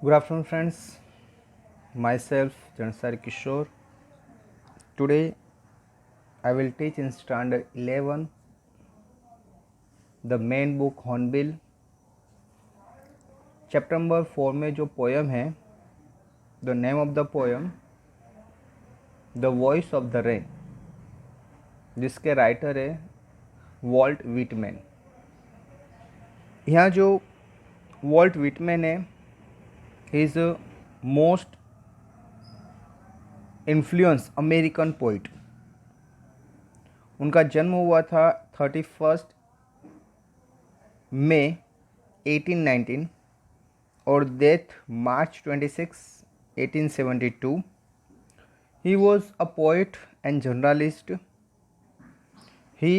Good afternoon, friends. Myself, Jansar Kishore. Today, I will teach in Standard 11 the main book Hornbill. Chapter number 4 में जो poem है, the name of the poem the voice of the rain, जिसके writer है Walt Whitman. यहाँ जो Walt Whitman है, he is most influence American poet. उनका जन्म हुआ था 31 मई 1819 और death March 26, 1872। He was a poet and journalist. He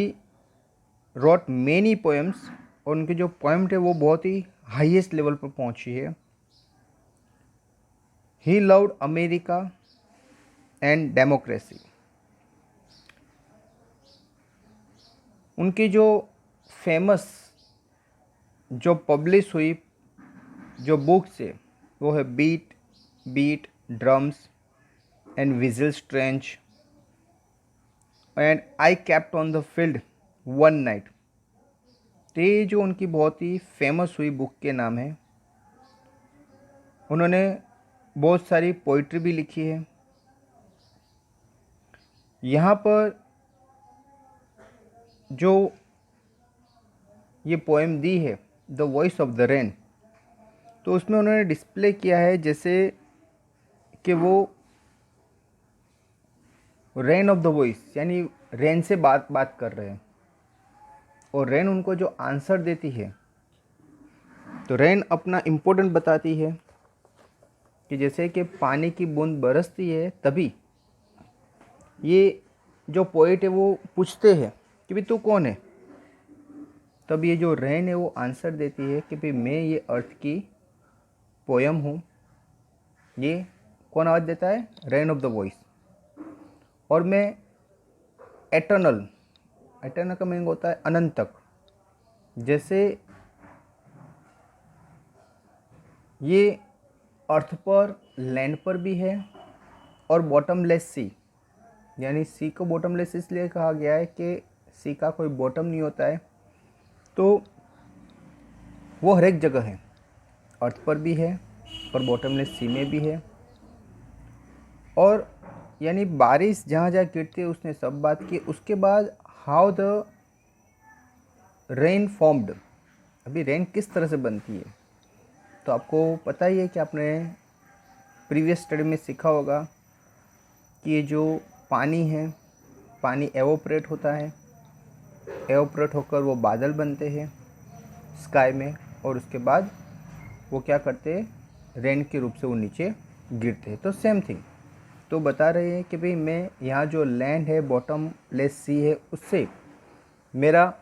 wrote many poems और उनकी जो पोएम थे वो बहुत ही हाईएस्ट लेवल पर पहुंची है। He loved America and democracy. उनकी जो फेमस जो पब्लिश हुई जो बुक्स है वो है beat drums and whistle strange and I kept on the field one night. तो ये जो उनकी बहुत ही फेमस हुई बुक के नाम है। उन्होंने बहुत सारी पोइट्री भी लिखी है। यहाँ पर जो ये पोएम दी है the voice of the rain, तो उसमें उन्होंने डिस्प्ले किया है जैसे कि वो रेन ऑफ द वॉइस यानी रेन से बात कर रहे हैं और रेन उनको जो आंसर देती है, तो रेन अपना इम्पोर्टेंट बताती है कि जैसे कि पानी की बूंद बरसती है तभी ये जो पोइट है वो पूछते हैं कि भाई तू कौन है। तब ये जो रेन है वो आंसर देती है कि भाई मैं ये अर्थ की पोयम हूँ। ये कौन आवाज़ देता है? Rain of the voice. और मैं एटर्नल का मीनिंग होता है अनंत तक। जैसे ये अर्थ पर लैंड पर भी है और बॉटमलेस सी, यानी सी को बॉटमलेस इसलिए कहा गया है कि सी का कोई बॉटम नहीं होता है, तो वो हर एक जगह है, अर्थ पर भी है और बॉटमलेस सी में भी है। और यानी बारिश जहाँ जहाँ गिरती है उसने सब बात की। उसके बाद हाउ द रेन फॉर्म्ड, अभी रेन किस तरह से बनती है तो आपको पता ही है कि आपने प्रीवियस स्टडी में सीखा होगा कि ये जो पानी है, पानी एवोपरेट होता है, एवोपरेट होकर वो बादल बनते हैं स्काई में और उसके बाद वो क्या करते हैं, रेन के रूप से वो नीचे गिरते हैं। तो सेम थिंग तो बता रहे हैं कि भाई मैं यहाँ जो लैंड है बॉटमलेस सी है उससे मेरा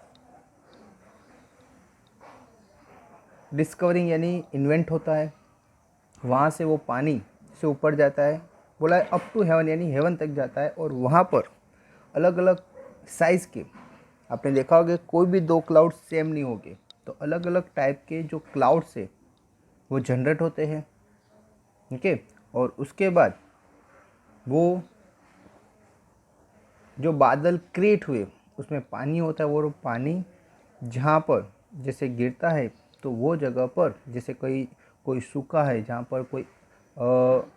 डिस्कवरिंग यानी इन्वेंट होता है, वहाँ से वो पानी से ऊपर जाता है, बोला है अप टू हेवन यानी हेवन तक जाता है। और वहाँ पर अलग अलग साइज़ के, आपने देखा होगा कोई भी दो क्लाउड सेम नहीं होंगे, तो अलग अलग टाइप के जो क्लाउड्स है वो जनरेट होते हैं। ठीक है, और उसके बाद वो जो बादल क्रिएट हुए उसमें पानी होता है, वो पानी जहाँ पर जैसे गिरता है तो वो जगह पर जैसे कोई सूखा है, जहाँ पर कोई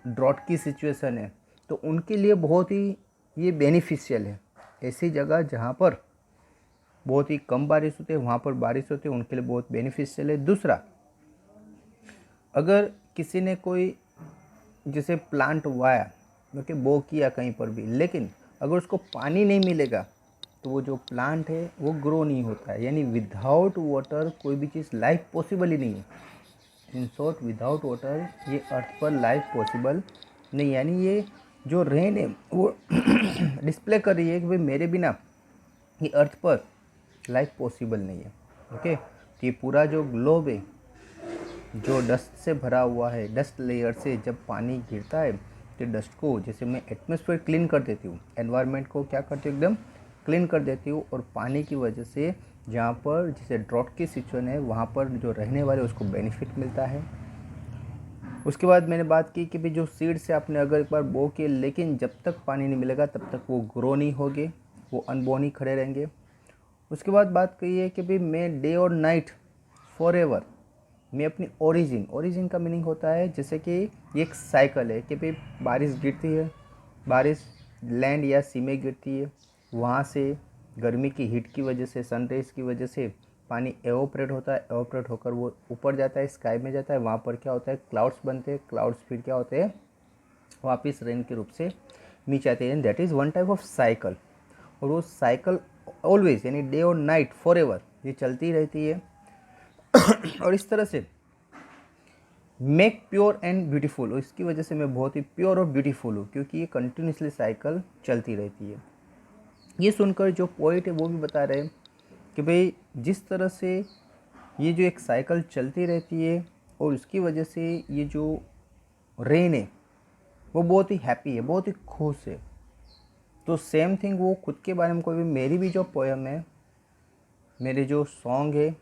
ड्रॉट की सिचुएशन है, तो उनके लिए बहुत ही ये बेनिफिशियल है। ऐसी जगह जहाँ पर बहुत ही कम बारिश होती है वहाँ पर बारिश होती है, उनके लिए बहुत बेनिफिशियल है। दूसरा, अगर किसी ने कोई जैसे प्लांट उगाया, क्योंकि बो किया कहीं पर भी, लेकिन अगर उसको पानी नहीं मिलेगा तो वो जो प्लांट है वो ग्रो नहीं होता है। यानी विदाउट वाटर कोई भी चीज़ लाइफ पॉसिबल ही नहीं है। इन शॉर्ट, विदाउट वाटर ये अर्थ पर लाइफ पॉसिबल नहीं। यानी ये जो रेन है वो डिस्प्ले कर रही है कि भाई मेरे बिना ये अर्थ पर लाइफ पॉसिबल नहीं है। ओके, तो ये पूरा जो ग्लोब है जो डस्ट से भरा हुआ है, डस्ट लेयर से जब पानी गिरता है तो डस्ट को, जैसे मैं एटमॉस्फेयर क्लीन कर देती हूँ, एनवायरनमेंट को क्या करती हूँ, एकदम क्लीन कर देती हूँ। और पानी की वजह से जहाँ पर जैसे ड्रॉट की सिचुएशन है वहाँ पर जो रहने वाले उसको बेनिफिट मिलता है। उसके बाद मैंने बात की कि भाई जो सीड से आपने अगर एक बार बो के, लेकिन जब तक पानी नहीं मिलेगा तब तक वो ग्रो नहीं होंगे, वो अनबोर्न ही खड़े रहेंगे। उसके बाद बात कही है कि भाई मैं डे और नाइट फॉरएवर मैं अपनी ओरिजिन का मीनिंग होता है जैसे कि ये एक साइकिल है कि भाई बारिश गिरती है, बारिश लैंड या सी में गिरती है, वहाँ से गर्मी की हीट की वजह से, सनरेज की वजह से पानी एवोपरेट होता है, एवोपरेट होकर वो ऊपर जाता है, स्काई में जाता है, वहाँ पर क्या होता है क्लाउड्स बनते हैं, क्लाउड्स फिर क्या होते हैं वापस रेन के रूप से नीचे आते हैं। That is one type of cycle. और वो साइकिल ऑलवेज यानी डे और नाइट फॉरएवर ये चलती रहती है। और इस तरह से मेक प्योर एंड ब्यूटीफुल, और इसकी वजह से मैं बहुत ही प्योर और ब्यूटीफुल हूँ क्योंकि ये कंटिन्यूसली साइकिल चलती रहती है। ये सुनकर जो पोइट है वो भी बता रहे हैं कि भाई जिस तरह से ये जो एक साइकिल चलती रहती है और उसकी वजह से ये जो रेन है वो बहुत ही हैप्पी है, बहुत ही खुश है। तो सेम थिंग वो खुद के बारे में, कोई भी मेरी भी जो पोएम है, मेरे जो सॉन्ग है,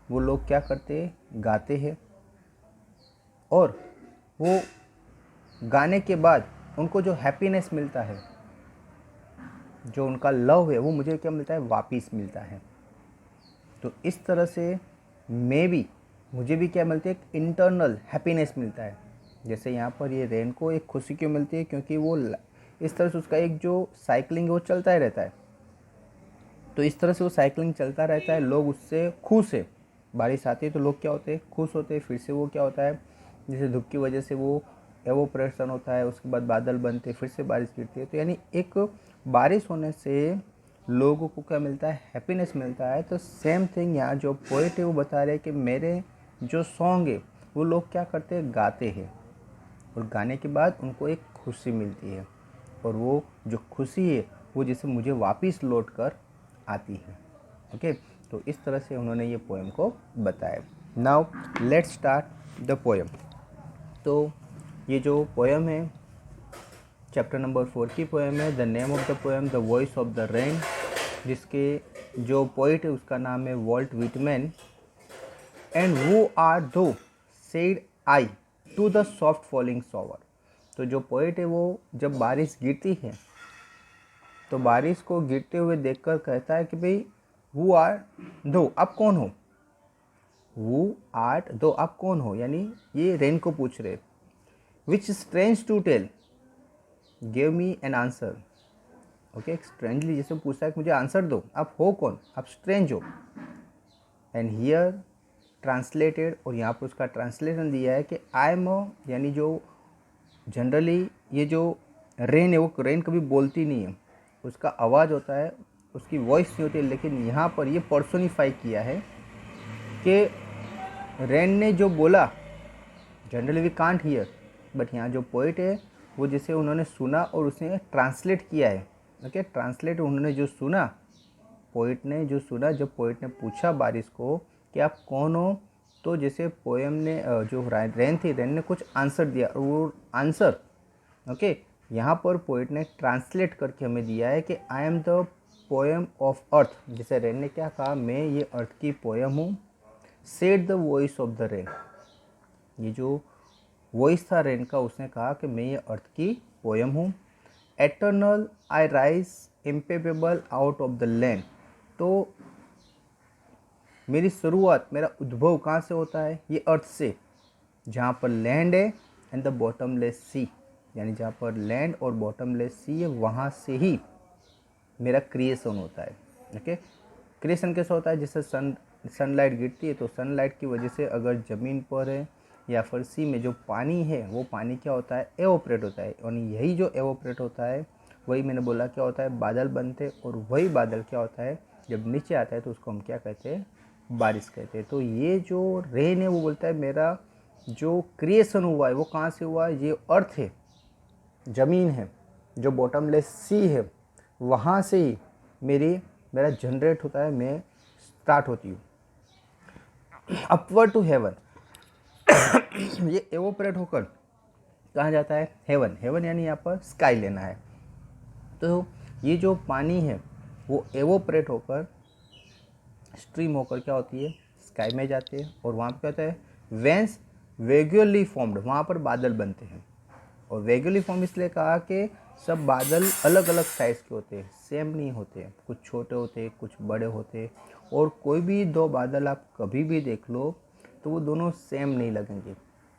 वो लोग क्या करते हैं गाते हैं, और वो गाने के बाद उनको जो हैप्पीनेस मिलता है, जो उनका लव है, वो मुझे क्या मिलता है वापस मिलता है। तो इस तरह से मुझे भी क्या मिलती है एक इंटरनल हैप्पीनेस मिलता है। जैसे यहाँ पर ये रेन को एक खुशी क्यों मिलती है, क्योंकि वो इस तरह से उसका एक जो साइकिलिंग है वो चलता ही रहता है। तो इस तरह से वो साइकिलिंग चलता रहता है, लोग उससे खुश है। बारिश आती है तो लोग क्या होते हैं खुश होते हैं। फिर से वो क्या होता है जैसे धूप की वजह से वो एवोपरेशन होता है, उसके बाद बादल बनते फिर से बारिश गिरती है। तो यानी एक बारिश होने से लोगों को क्या मिलता है हैप्पीनेस मिलता है। तो सेम थिंग यहाँ जो पोएट है वो बता रहे हैं कि मेरे जो सॉन्ग है वो लोग क्या करते हैं गाते हैं, और गाने के बाद उनको एक खुशी मिलती है, और वो जो खुशी है वो जैसे मुझे वापस लौट कर आती है। ओके, तो इस तरह से उन्होंने ये पोएम को बताया। Now let's start the poem. तो ये जो पोएम है चैप्टर नंबर 4 की पोएम है। The name of the poem the voice of the rain, जिसके जो पोइट है उसका नाम है Walt Whitman. And who are thou said I to the soft falling shower. तो जो पोइट है वो जब बारिश गिरती है तो बारिश को गिरते हुए देखकर कहता है कि भाई हु आर दो, आप कौन हो। हु आर्ट दो, आप कौन हो, यानी ये रेन को पूछ रहे। Which strange to tell give me an answer. Okay, strangely जैसे पूछता है कि मुझे आंसर दो, आप हो कौन, आप स्ट्रेंज हो। एंड हियर ट्रांसलेटेड, और यहाँ पर उसका ट्रांसलेशन दिया है कि आई एम, यानी जो जनरली ये जो रेन है वो रेन कभी बोलती नहीं है, उसका आवाज़ होता है, उसकी वॉइस नहीं होती है। लेकिन यहाँ पर ये पर्सोनिफाई किया है कि रेन ने जो बोला, generally we can't hear, but यहाँ जो पोइट है वो जैसे उन्होंने सुना और उसने ट्रांसलेट किया है। ओके, ट्रांसलेट उन्होंने जो सुना, पोइट ने जो सुना, जब पोइट ने पूछा बारिश को कि आप कौन हो, तो जैसे पोएम ने जो रेन थी, रेन ने कुछ आंसर दिया, और वो आंसर ओके यहाँ पर पोइट ने ट्रांसलेट करके हमें दिया है कि आई एम द पोएम ऑफ अर्थ। जैसे रेन ने क्या कहा, मैं ये अर्थ की पोएम हूँ। Said the voice of the rain, ये जो वॉइस था रेन का, उसने कहा कि मैं ये अर्थ की पोएम हूँ। Eternal I rise impalpable out of the land, तो मेरी शुरुआत, मेरा उद्भव कहाँ से होता है, ये अर्थ से, जहाँ पर लैंड है, एंड द बॉटमलेस सी, यानी जहाँ पर लैंड और बॉटमलेस सी है वहाँ से ही मेरा क्रिएशन होता है। ओके, क्रिएशन कैसा होता है, जैसे सनलाइट गिरती है तो सनलाइट की वजह से अगर ज़मीन पर है या फिर सी में जो पानी है वो पानी क्या होता है एवोपरेट होता है, और यही जो एवोपरेट होता है वही मैंने बोला क्या होता है बादल बनते, और वही बादल क्या होता है जब नीचे आता है तो उसको हम क्या कहते हैं बारिश कहते हैं। तो ये जो रेन है वो बोलता है मेरा जो क्रिएशन हुआ है वो कहाँ से हुआ है, ये अर्थ है, ज़मीन है, जो बॉटमलेस सी है, वहाँ से ही मेरा जनरेट होता है, मैं स्टार्ट होती हूँ। अपवर्ड टू हेवन, ये एवोपरेट होकर कहाँ जाता है हेवन। हेवन यानी यहाँ पर स्काई लेना है। तो ये जो पानी है वो एवोपरेट होकर स्ट्रीम होकर क्या होती है स्काई में जाती है, और वहाँ पर क्या होता है वेंस वेगुअरली फॉर्म्ड, वहाँ पर बादल बनते हैं। और वेगुअरली फॉर्म इसलिए कहा कि सब बादल अलग अलग साइज़ के होते हैं, सेम नहीं होते, कुछ छोटे होते कुछ बड़े होते। और कोई भी दो बादल आप कभी भी देख लो तो वो दोनों सेम नहीं लगेंगे,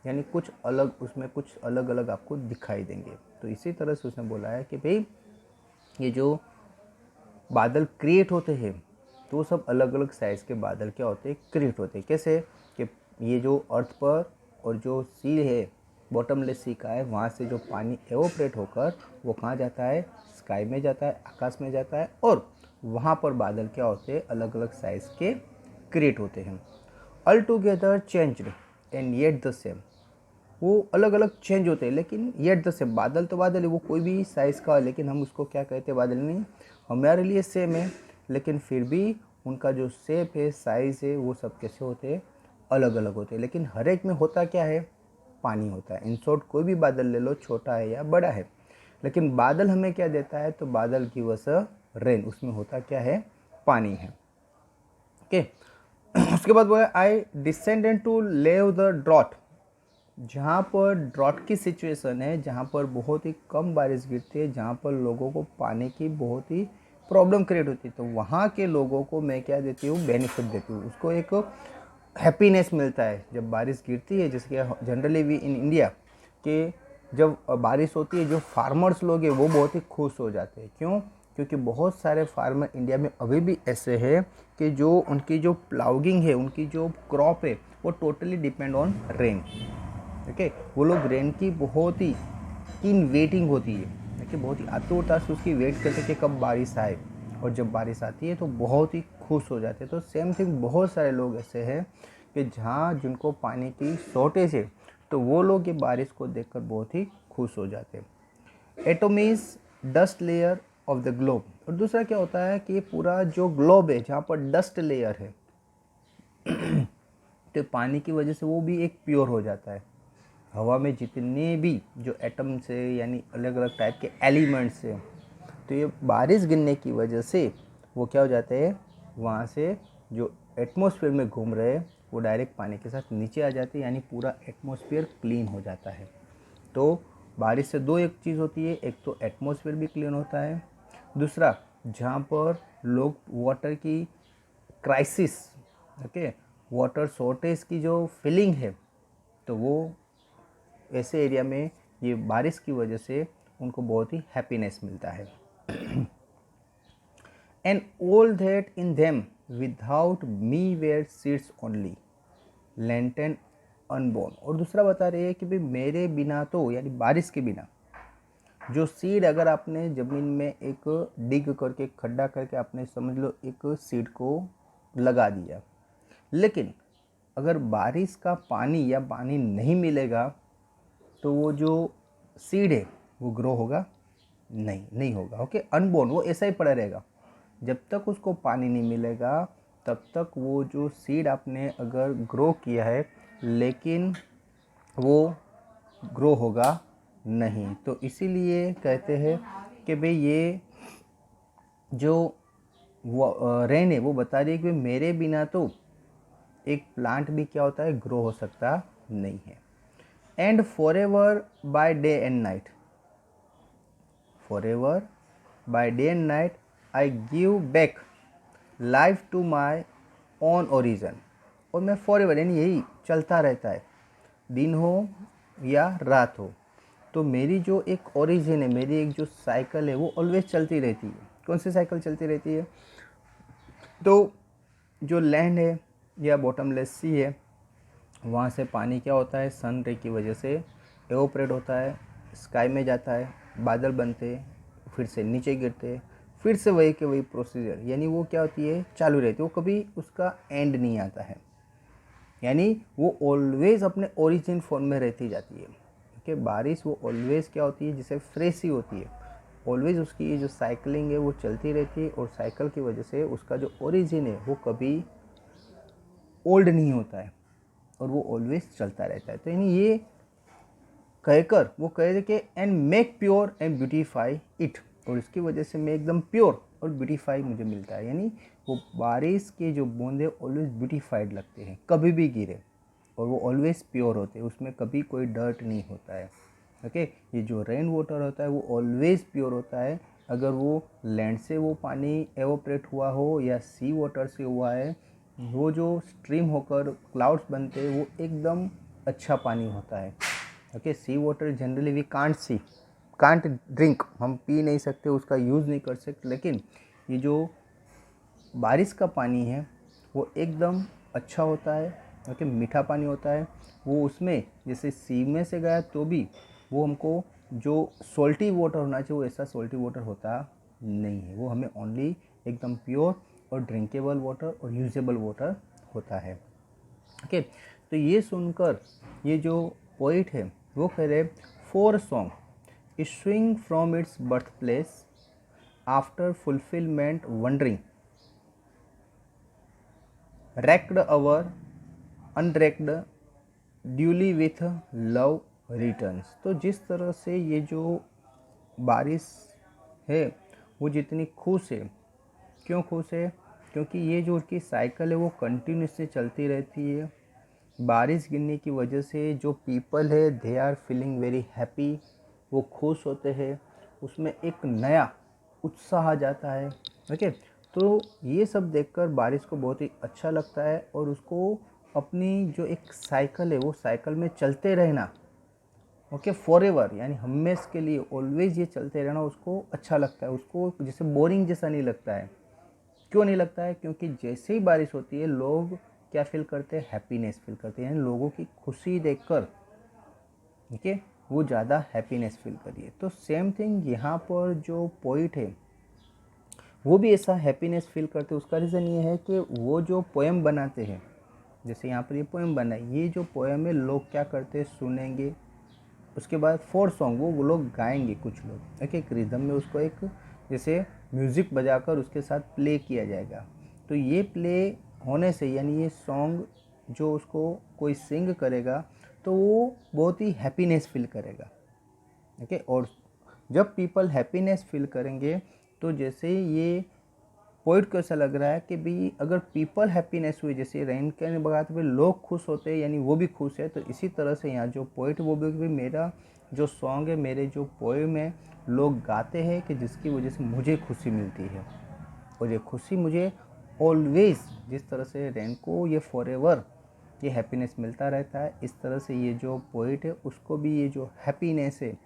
यानी कुछ अलग, उसमें कुछ अलग अलग आपको दिखाई देंगे। तो इसी तरह से उसने बोला है कि भाई ये जो बादल क्रिएट होते हैं तो सब अलग अलग साइज़ के बादल क्या होते हैं, क्रिएट होते हैं। कैसे कि ये जो अर्थ पर और जो सी है, बॉटमलेस सी का है, वहाँ से जो पानी एवोपरेट होकर वो कहाँ जाता है, स्काई में जाता है, आकाश में जाता है। और वहाँ पर बादल क्या होते हैं, अलग अलग साइज़ के क्रिएट होते हैं। All together changed and yet the same, वो अलग अलग चेंज होते हैं लेकिन येट द सेम, बादल तो बादल है, वो कोई भी साइज़ का, लेकिन हम उसको क्या कहते हैं, बादल नहीं, हमारे लिए सेम है, लेकिन फिर भी उनका जो शेप है, साइज़ है, वो सब कैसे होते हैं, अलग अलग होते हैं। लेकिन हर एक में होता क्या है, पानी होता है। इन शॉर्ट कोई भी बादल ले लो, छोटा है या बड़ा है, लेकिन बादल हमें क्या देता है, तो बादल की वजह रेन, उसमें होता क्या है, पानी है। ओके उसके बाद बोला आई descended to lave the drought, जहाँ पर ड्रॉट की सिचुएशन है, जहाँ पर बहुत ही कम बारिश गिरती है, जहाँ पर लोगों को पानी की बहुत ही प्रॉब्लम क्रिएट होती है, तो वहाँ के लोगों को मैं क्या देती हूँ, बेनिफिट देती हूँ, उसको एक हैप्पीनेस मिलता है जब बारिश गिरती है। जैसे कि जनरली वी इन इंडिया कि जब बारिश होती है, जो फार्मर्स लोग हैं वो बहुत ही खुश हो जाते हैं। क्यों? क्योंकि बहुत सारे फार्मर इंडिया में अभी भी ऐसे हैं कि जो उनकी जो प्लाउगिंग है, उनकी जो क्रॉप है, वो totally depend on rain. Okay वो लोग रेन की बहुत ही इन वेटिंग होती है, देखिए बहुत ही आतुरता से उसकी वेट करते कि कब बारिश आए, और जब बारिश आती है तो बहुत ही खुश हो जाते हैं। तो सेम थिंग बहुत सारे लोग ऐसे हैं कि जहाँ जिनको पानी की शॉर्टेज है, तो वो लोग ये बारिश को देखकर बहुत ही खुश हो जाते हैं। Atom is dust layer of the globe, और दूसरा क्या होता है कि पूरा जो ग्लोब है, जहाँ पर डस्ट लेयर है तो पानी की वजह से वो भी एक प्योर हो जाता है। हवा में जितने भी जो एटम्स है, यानी अलग अलग टाइप के एलिमेंट्स हैं, तो ये बारिश गिरने की वजह से वो क्या हो जाते हैं, वहाँ से जो एटमॉस्फेयर में घूम रहे हैं वो डायरेक्ट पानी के साथ नीचे आ जाते हैं, यानी पूरा एटमॉस्फेयर क्लीन हो जाता है। तो बारिश से दो एक चीज़ होती है, एक तो एटमॉस्फेयर भी क्लीन होता है, दूसरा जहाँ पर लोग वाटर की क्राइसिस, ओके वाटर शॉर्टेज की जो फीलिंग है, तो वो ऐसे एरिया में ये बारिश की वजह से उनको बहुत ही हैप्पीनेस मिलता है। And all that in them without me were seeds only latent unborn, और दूसरा बता रहे हैं कि भाई मेरे बिना तो, यानी बारिश के बिना, जो सीड अगर आपने ज़मीन में एक डिग करके खड्डा करके आपने समझ लो एक सीड को लगा दिया, लेकिन अगर बारिश का पानी या पानी नहीं मिलेगा तो वो जो सीड है वो ग्रो होगा नहीं होगा। ओके अनबोर्न, वो ऐसा ही पड़ा रहेगा। जब तक उसको पानी नहीं मिलेगा तब तक वो जो सीड आपने अगर ग्रो किया है, लेकिन वो ग्रो होगा नहीं। तो इसीलिए कहते हैं कि भाई ये जो रेन है वो बता रही है कि मेरे बिना तो एक प्लांट भी क्या होता है, ग्रो हो सकता नहीं है। And for ever by day and night, forever by day and night I give back life to my own origin, और मैं forever यानी यही चलता रहता है, दिन हो या रात हो, तो मेरी जो एक ओरिजिन है, मेरी एक जो साइकिल है वो ऑलवेज चलती रहती है। कौन सी साइकिल चलती रहती है? तो जो लैंड है या बॉटमलेस सी है, वहाँ से पानी क्या होता है, सन रे की वजह से एवोपरेट होता है, स्काई में जाता है, बादल बनते, फिर से नीचे गिरते, फिर से वही के वही प्रोसीजर, यानी वो क्या होती है, चालू रहती है, वो कभी उसका एंड नहीं आता है, यानी वो ऑलवेज अपने ओरिजिन फॉर्म में रहती जाती है। ओके बारिश वो ऑलवेज क्या होती है, जिसे फ्रेश ही होती है, ऑलवेज उसकी ये जो साइकिलिंग है वो चलती रहती है, और साइकिल की वजह से उसका जो ओरिजिन है वो कभी ओल्ड नहीं होता है, और वो ऑलवेज चलता रहता है। तो यानी ये कहकर वो कह रहे कि and make pure and beautify it, और इसकी वजह से मैं एकदम प्योर और ब्यूटीफाई मुझे मिलता है, यानी वो बारिश के जो बूंदे ऑलवेज ब्यूटीफाइड लगते हैं, कभी भी गिरे और वो ऑलवेज प्योर होते हैं, उसमें कभी कोई डर्ट नहीं होता है। ओके, ये जो रेन वाटर होता है वो ऑलवेज प्योर होता है। अगर वो लैंड से वो पानी एवोपरेट हुआ हो या सी वाटर से हुआ है, वो जो स्ट्रीम होकर क्लाउड्स बनते हैं वो एकदम अच्छा पानी होता है। Okay, sea water generally we can't drink, हम पी नहीं सकते, उसका यूज़ नहीं कर सकते, लेकिन ये जो बारिश का पानी है वो एकदम अच्छा होता है। ओके, मीठा पानी होता है। वो उसमें जैसे सी में से गया तो भी वो हमको जो सॉल्टी वाटर होना चाहिए वो ऐसा सॉल्टी वाटर होता नहीं है। वो हमें ओनली एकदम प्योर और ड्रिंकेबल वाटर और यूजेबल वाटर होता है। ओके, तो ये सुनकर ये जो पोइट है वो कह रहे, for song issuing from its birth place after fulfilment wondering wrecked our unwrecked duly with love returns. तो जिस तरह से ये जो बारिश है वो जितनी खुश है, क्यों खुश है, क्योंकि ये जो उसकी साइकिल है वो कंटिन्यूसली चलती रहती है। बारिश गिरने की वजह से जो पीपल है they are feeling very happy, वो खुश होते हैं, उसमें एक नया उत्साह आ जाता है। ओके, तो ये सब देखकर बारिश को बहुत ही अच्छा लगता है और उसको अपनी जो एक साइकिल है वो साइकिल में चलते रहना, ओके, फॉरएवर यानी हमेशा के लिए ऑलवेज ये चलते रहना उसको अच्छा लगता है। उसको जैसे बोरिंग जैसा नहीं लगता है। क्यों नहीं लगता है, क्योंकि जैसे ही बारिश होती है लोग क्या फील करते हैं, हैप्पीनेस फील करते हैं। यानी लोगों की खुशी देखकर, ठीक है, वो ज़्यादा हैप्पीनेस फील करिए। तो सेम थिंग यहाँ पर जो पोइट है वो भी ऐसा हैप्पीनेस फील करते हैं। उसका रीज़न ये है कि वो जो पोएम बनाते हैं, जैसे यहाँ पर ये पोएम बना है, ये जो पोएम है लोग क्या करते हैं, सुनेंगे, उसके बाद फोर सॉन्ग वो लोग गाएंगे कुछ लोग, एक रिदम में उसको एक जैसे म्यूज़िक बजाकर उसके साथ प्ले किया जाएगा। तो ये प्ले होने से यानी ये सॉन्ग जो उसको कोई सिंग करेगा तो वो बहुत ही हैप्पीनेस फील करेगा। ओके, और जब पीपल हैप्पीनेस फील करेंगे तो जैसे ये पोइट को ऐसा लग रहा है कि भाई अगर पीपल हैप्पीनेस हुई, जैसे रेन के बगाते हुए लोग खुश होते हैं यानी वो भी खुश है, तो इसी तरह से यहाँ जो पोइट वो भी मेरा जो सॉन्ग है, मेरे जो पोएम है लोग गाते हैं कि जिसकी वजह से मुझे खुशी मिलती है। और ये खुशी मुझे ऑलवेज, जिस तरह से रेन को ये फॉरएवर ये हैप्पीनेस मिलता रहता है, इस तरह से ये जो पोइट है उसको भी ये जो हैप्पीनेस है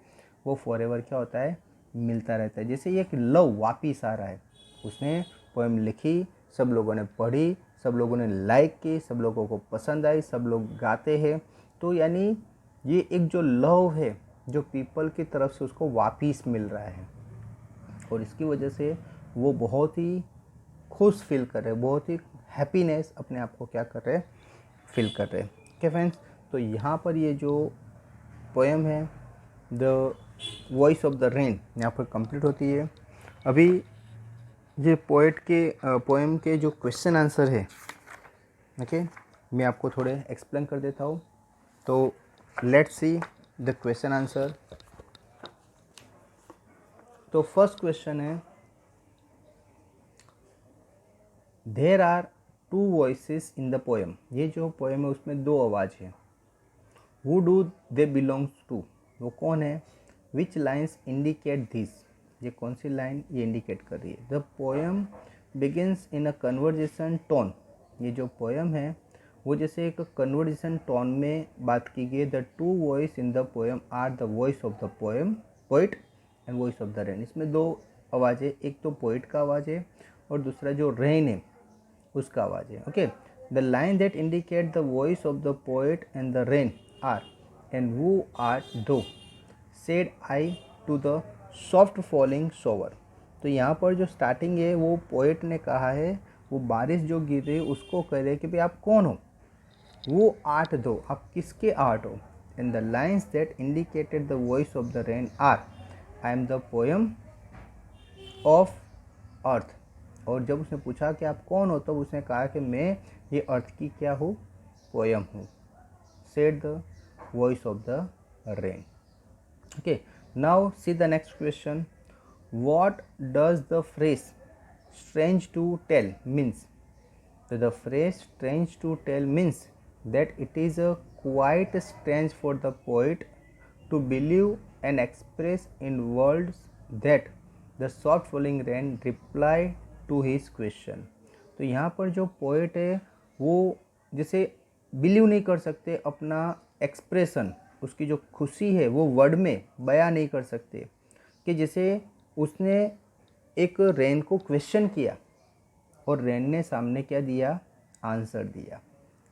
वो फॉरएवर क्या होता है, मिलता रहता है। जैसे ये एक लव वापिस आ रहा है, उसने पोएम लिखी, सब लोगों ने पढ़ी, सब लोगों ने लाइक की, सब लोगों को पसंद आई, सब लोग गाते हैं, तो यानी ये एक जो लव है जो पीपल की तरफ से उसको वापिस मिल रहा है और इसकी वजह से वो बहुत ही खुश फील कर रहे हैं, बहुत ही हैप्पीनेस अपने आप को क्या कर रहे हैं, फील कर रहे हैं। ओके फ्रेंड्स, तो यहाँ पर ये जो पोएम है the voice of the rain यहाँ पर कंप्लीट होती है। अभी ये पोएट के पोएम के जो क्वेश्चन आंसर है, ओके, मैं आपको थोड़े एक्सप्लेन कर देता हूँ। तो let's see the question answer. तो फर्स्ट क्वेश्चन है, there are two voices in the poem. ये जो पोएम है उसमें दो आवाज़ है। Who do they belongs to, वो कौन है। विच लाइन्स इंडिकेट दिस, ये कौन सी लाइन ये इंडिकेट कर रही है। The poem begins in a conversation tone, ये जो पोएम है वो जैसे एक कन्वर्जेशन टोन में बात की गई। The two voice in the poem are the voice of the poem poet and voice of the rain. इसमें दो आवाज़ है, एक तो पोइट का आवाज़ है और दूसरा जो रेन है उसका आवाज़ है। Okay, the line that indicate the voice of the poet and the rain are, and who art thou said I to the soft falling shower. तो यहाँ पर जो स्टार्टिंग है वो पोइट ने कहा है, वो बारिश जो गिर रही है उसको कह रहे कि भाई आप कौन हो, वो आर्ट दो, आप किसके आर्ट हो। And the lines that indicated the voice of the rain are, I am the poem of earth. और जब उसने पूछा कि आप कौन हो, तब उसने कहा कि मैं ये अर्थ की क्या हूँ, पोएम हूँ। Said the voice of the rain. Okay, now see the next question. What does the phrase strange to tell means. तो the phrase strange to tell means that it is quite strange for the poet to believe and express in words that the soft falling rain reply to his question। तो यहाँ पर जो poet है वो जैसे believe नहीं कर सकते, अपना एक्सप्रेशन, उसकी जो खुशी है वो वर्ड में बयां नहीं कर सकते, कि जैसे उसने एक रेन को क्वेश्चन किया और रेन ने सामने क्या दिया, आंसर दिया।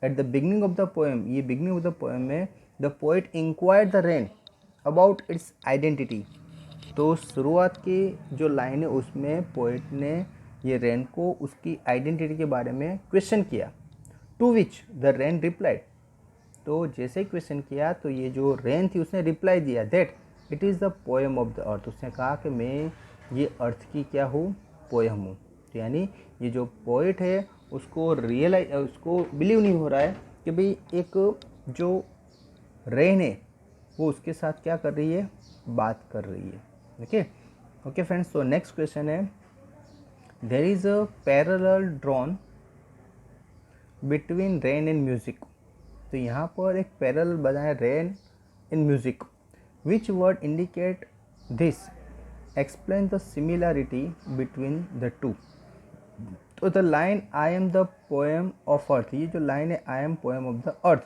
At the beginning of the poem, ये बिगनिंग ऑफ द पोएम में the poet inquired the rain about it's identity. तो शुरुआत की जो लाइन है उसमें पोएट ने ये रेन को उसकी आइडेंटिटी के बारे में क्वेश्चन किया। To which the rain replied, तो जैसे क्वेश्चन किया तो ये जो रेन थी उसने रिप्लाई दिया that it is the poem of the अर्थ। उसने कहा कि मैं ये अर्थ की क्या हूँ, पोएम हूँ। तो यानी ये जो पोएट है उसको उसको बिलीव नहीं हो रहा है कि भाई एक जो रेन है वो उसके साथ क्या कर रही है, बात कर रही है। ओके फ्रेंड्स, तो नेक्स्ट क्वेश्चन है, there is a parallel drawn between rain and music. तो यहाँ पर एक पैरेलल बनाया rain in music, which word indicate this, explain the similarity between the two. तो the line I am the poem of earth, ये जो line है I am poem of the earth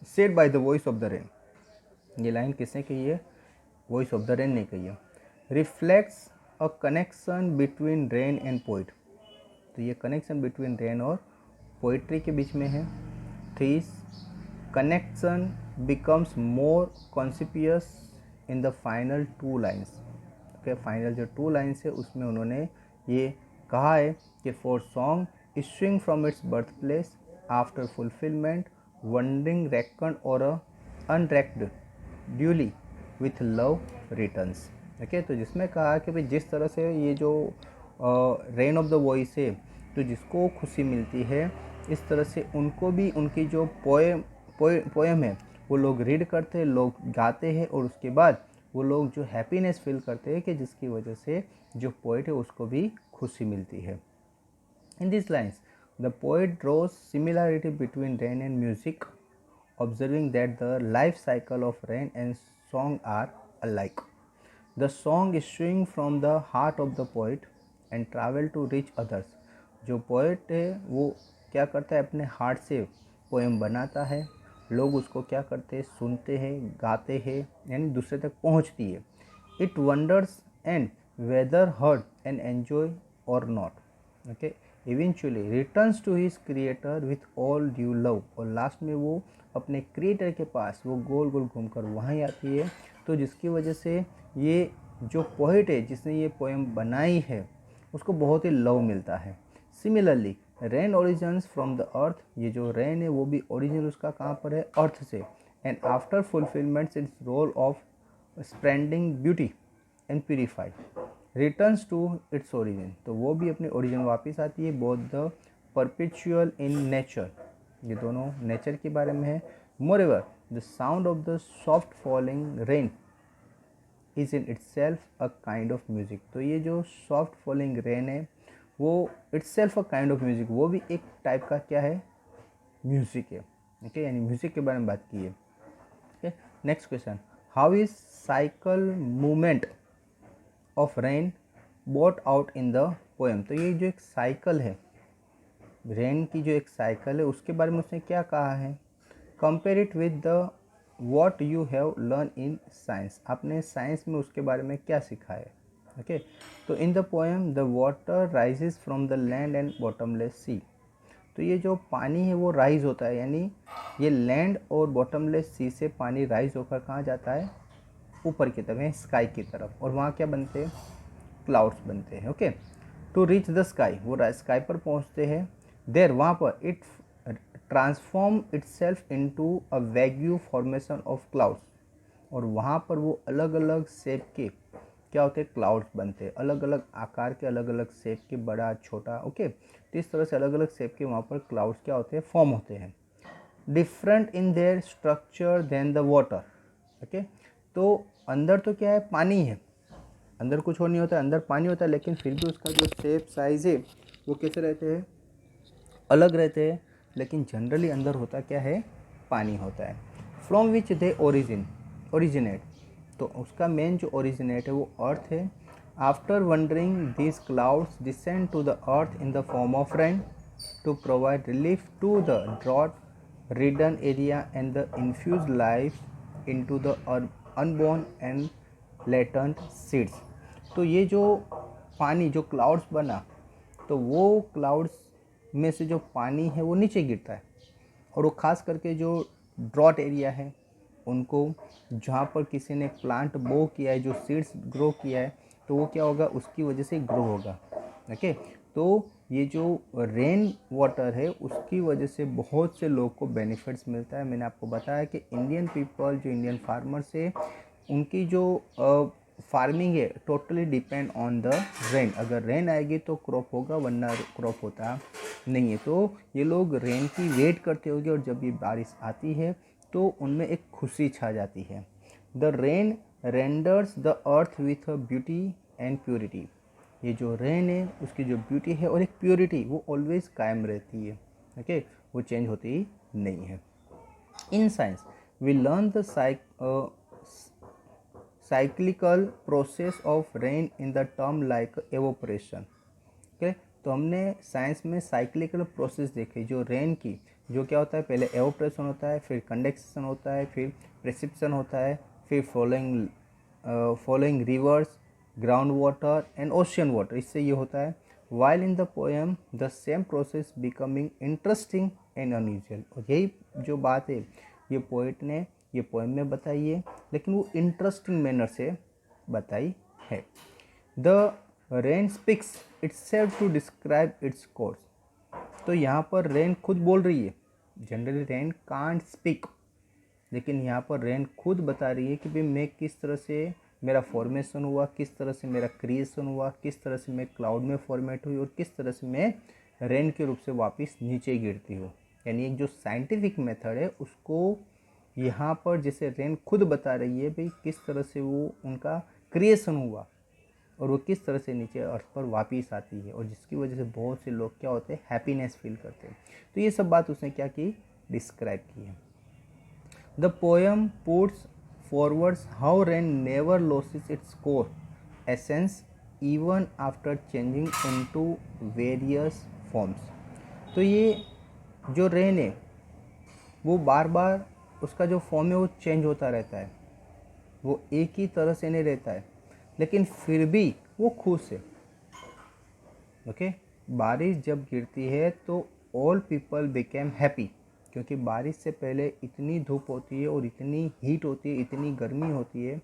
said by the voice of the rain, ये line किसने कही है, voice of the rain ने कही है। Reflects a connection between rain and poet, तो ये कनेक्शन बिटवीन रेन और पोइट्री के बीच में है। This connection becomes more conspicuous in the final two lines. Okay, final जो टू लाइन्स है उसमें उन्होंने ये कहा है कि for song issuing from its birth place after fulfilment wandering reckon or unrecked duly with love returns. Okay, तो जिसमें कहा कि भाई जिस तरह से ये जो रेन ऑफ द वॉइस है तो जिसको खुशी मिलती है, इस तरह से उनको भी उनकी जो पोएम है वो लोग रीड करते हैं, लोग गाते हैं, और उसके बाद वो लोग जो हैप्पीनेस फील करते हैं कि जिसकी वजह से जो पोएट है उसको भी खुशी मिलती है। In this lines the poet draws similarity between rain and music, observing that the life cycle of rain and song are alike. The song issuing from the heart of the poet and travel to reach others. जो poet है वो क्या करता है, अपने heart से poem बनाता है, लोग उसको क्या करते हैं, सुनते हैं, गाते हैं, यानी दूसरे तक पहुंचती है। It wanders and whether heard and enjoy or not, okay, eventually returns to his creator with all due love, और लास्ट में वो अपने क्रिएटर के पास वो गोल गोल घूमकर वहीं आती है। तो जिसकी वजह से ये जो पोएट है जिसने ये पोएम बनाई है उसको बहुत ही लव मिलता है। Similarly rain origins from the earth, ये जो रेन है वो भी ओरिजिन उसका कहाँ पर है, अर्थ से। And after fulfilments its role of spreading beauty and purify returns to its origin, तो वो भी अपने ओरिजिन वापस आती है। Both the perpetual in nature, ये दोनों नेचर के बारे में है। Moreover the sound of the soft falling rain is in itself a kind of music, तो ये जो सॉफ्ट फॉलिंग रेन है वो itself a kind of music, वो भी एक टाइप का क्या है, म्यूजिक है। ओके, यानी म्यूजिक के बारे में बात की है। Okay, next question, how is cycle movement of rain bought out in the poem. तो ये जो एक साइकिल है, रेन की जो एक साइकिल है उसके बारे में उसने क्या कहा है, compare it with the what you have learn in science, आपने साइंस में उसके बारे में क्या सीखा है। ओके, तो in the poem the water rises from the land and bottomless sea, तो ये जो पानी है वो राइज होता है, यानी ये लैंड और बॉटमलेस सी से पानी राइज होकर कहाँ जाता है, ऊपर की तरफ, स्काई की तरफ, और वहाँ क्या बनते हैं, क्लाउड्स बनते हैं। Okay, to reach the sky, वो स्काई पर पहुँचते हैं। देर, वहाँ पर it transform itself into a vague formation of clouds, और वहाँ पर वो अलग अलग शेप के क्या होते हैं, क्लाउड्स बनते हैं, अलग अलग आकार के, अलग अलग शेप के, बड़ा छोटा। ओके, तो इस तरह से अलग अलग शेप के वहाँ पर क्लाउड्स क्या होते हैं, फॉर्म होते हैं। Different in their structure than the water. Okay, तो अंदर तो क्या है, पानी है, अंदर कुछ और नहीं होता है, अंदर पानी होता है, लेकिन फिर भी उसका जो शेप साइज़ है वो कैसे रहते हैं, अलग रहते हैं, लेकिन जनरली अंदर होता क्या है, पानी होता है। फ्रॉम विच दे ओरिजिनेट, तो उसका मेन जो ओरिजिनेट है वो अर्थ है। After wandering this clouds descend to the earth in the form of rain to provide relief to the drought ridden area and the infuse life into the unborn and latent seeds. तो ये जो पानी जो clouds बना, तो वो clouds में से जो पानी है वो नीचे गिरता है, और वो खास करके जो ड्रॉट एरिया है उनको, जहाँ पर किसी ने प्लांट बो किया है, जो सीड्स ग्रो किया है, तो वो क्या होगा, उसकी वजह से ग्रो होगा। ओके, तो ये जो रेन वाटर है उसकी वजह से बहुत से लोग को बेनिफिट्स मिलता है। मैंने आपको बताया कि इंडियन पीपल, जो इंडियन फार्मर्स है, उनकी जो फार्मिंग है totally depend on the rain. अगर रेन आएगी तो क्रॉप होगा, वरना क्रॉप होता नहीं है। तो ये लोग रेन की वेट करते होंगे, और जब ये बारिश आती है तो उनमें एक खुशी छा जाती है। The rain renders the earth with beauty and purity. ये जो रेन है उसकी जो ब्यूटी है और एक प्योरिटी, वो ऑलवेज कायम रहती है। ओके, वो चेंज होती नहीं है। In science we learn the cyclical process of rain in the term like evaporation। Okay, तो हमने साइंस में साइक्लिकल प्रोसेस देखी जो रेन की, जो क्या होता है, पहले एवोपरेशन होता है, फिर कंडेंसेशन होता है, फिर प्रेसिपिटेशन होता है, फिर following rivers, ground water and ocean water, इससे ये होता है। While in the poem the same process becoming interesting and unusual. और यही जो बात है ये पोइट ने ये पोएम में बताई है, लेकिन वो इंटरेस्टिंग मैनर से बताई है। The rain speaks itself to describe its course. तो यहाँ पर रेन खुद बोल रही है। जनरली रेन कांट स्पीक, लेकिन यहाँ पर रेन खुद बता रही है कि भाई मैं किस तरह से मेरा फॉर्मेशन हुआ, किस तरह से मेरा क्रिएशन हुआ, किस तरह से मैं क्लाउड में फॉर्मेट हुई, और किस तरह से मैं रेन के रूप से वापस नीचे गिरती हूँ। यानी एक जो साइंटिफिक मेथड है उसको यहाँ पर जैसे रेन खुद बता रही है भाई किस तरह से वो उनका क्रिएशन हुआ और वो किस तरह से नीचे अर्थ पर वापस आती है, और जिसकी वजह से बहुत से लोग क्या होते हैं, हैप्पीनेस फील करते हैं। तो ये सब बात उसने क्या की, डिस्क्राइब की है। The poem puts forwards how rain never losses its core essence even after changing into various forms. तो ये जो रेन है वो बार बार उसका जो फॉर्म है वो चेंज होता रहता है, वो एक ही तरह से नहीं रहता है, लेकिन फिर भी वो खुश है। ओके, बारिश जब गिरती है तो ऑल पीपल बिकेम हैप्पी, क्योंकि बारिश से पहले इतनी धूप होती है और इतनी हीट होती है, इतनी गर्मी होती है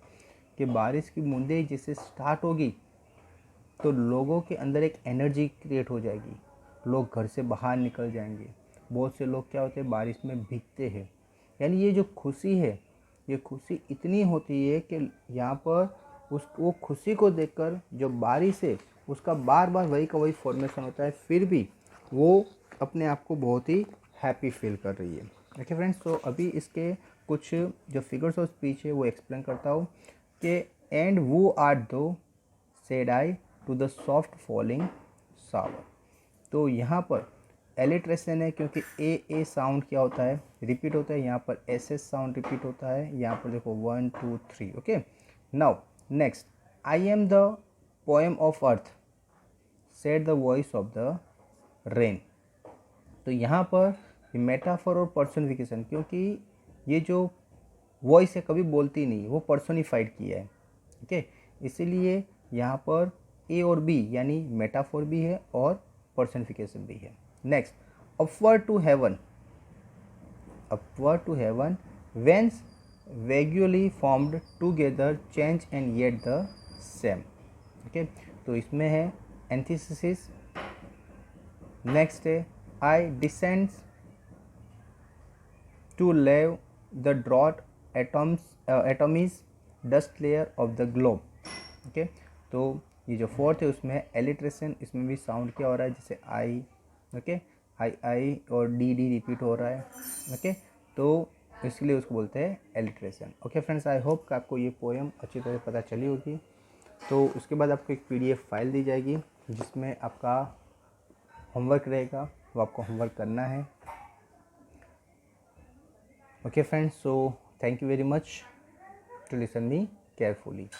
कि बारिश की बूंदें जैसे स्टार्ट होगी तो लोगों के अंदर एक एनर्जी क्रिएट हो जाएगी, लोग घर से बाहर निकल जाएंगे। बहुत से लोग क्या होते हैं, बारिश में भीगते हैं। यानी ये जो खुशी है, ये खुशी इतनी होती है कि यहाँ पर वो खुशी को देखकर जो बारिश है उसका बार बार वही का वही फॉर्मेशन होता है, फिर भी वो अपने आप को बहुत ही हैप्पी फील कर रही है। ओके फ्रेंड्स, तो अभी इसके कुछ जो फिगर्स ऑफ स्पीच है वो एक्सप्लेन करता हूँ कि and who are thou said I to the soft falling shower. तो यहाँ पर एलिट्रेशन है, क्योंकि ए साउंड क्या होता है, रिपीट होता है। यहाँ पर एस साउंड रिपीट होता है। यहाँ पर देखो 1 2 3। Okay, now next, I am the poem of earth said the voice of the rain. तो यहाँ पर मेटाफर और पर्सनिफिकेशन, क्योंकि ये जो वॉइस है कभी बोलती नहीं, वो पर्सोनिफाइड किया है। ओके, इसीलिए यहाँ पर ए और बी यानी मेटाफोर भी है और पर्सनिफिकेशन भी है। Next, upward to heaven, upward to heaven whence vaguely formed together change and yet the same. Okay, तो इसमें है एंटीसिस। नेक्स्ट है I descends to lave the drought atomies dust layer of the globe. Okay, तो ये जो fourth है उसमें है एलिट्रेशन। इसमें भी साउंड क्या हो रहा है, जैसे आई। ओके, आई और डी रिपीट हो रहा है। ओके, तो इसलिए उसको बोलते हैं alliteration. Okay friends, I hope कि आपको ये पोएम अच्छी तरह पता चली होगी। तो उसके बाद आपको एक PDF फाइल दी जाएगी जिसमें आपका होमवर्क रहेगा, वो आपको होमवर्क करना है। Okay friends, so thank you very much to listen me carefully.